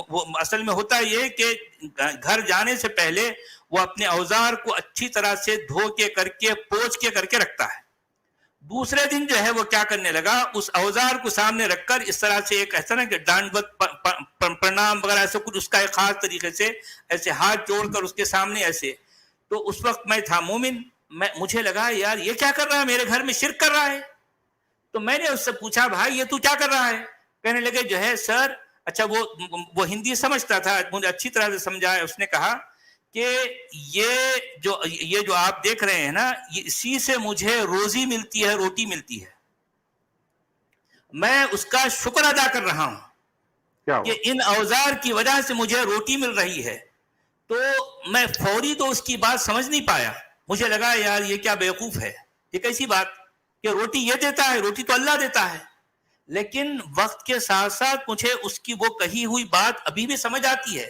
وہ اصل میں ہوتا یہ کہ گھر جانے سے پہلے وہ اپنے اوزار کو اچھی طرح سے دھو کے کر کے پوچھ کے کر کے رکھتا ہے. دوسرے دن جو ہے وہ کیا کرنے لگا, اس اوزار کو سامنے رکھ کر اس طرح سے ایک ایسا نا کہ ڈانڈوت پرنام وغیرہ ایسا کچھ اس کا ایک خاص طریقے سے ایسے ہاتھ جوڑ کر اس کے سامنے ایسے. تو اس وقت میں تھا مومن, مجھے لگا یار یہ کیا کر رہا ہے, میرے گھر میں شرک کر رہا ہے. تو میں نے اس سے پوچھا بھائی یہ تو کیا کر رہا ہے. کہنے لگے جو ہے سر, اچھا وہ ہندی سمجھتا تھا, مجھے اچھی طرح سے سمجھایا. اس نے کہا کہ یہ جو آپ دیکھ رہے ہیں نا, اسی سے مجھے روزی ملتی ہے, روٹی ملتی ہے. میں اس کا شکر ادا کر رہا ہوں کہ ان اوزار کی وجہ سے مجھے روٹی مل رہی ہے. تو میں فوری تو اس کی بات سمجھ نہیں پایا. مجھے لگا یار یہ کیا بیوقوف ہے, یہ کیسی بات کہ روٹی یہ دیتا ہے, روٹی تو اللہ دیتا ہے. لیکن وقت کے ساتھ ساتھ مجھے اس کی وہ کہی ہوئی بات ابھی بھی سمجھ آتی ہے.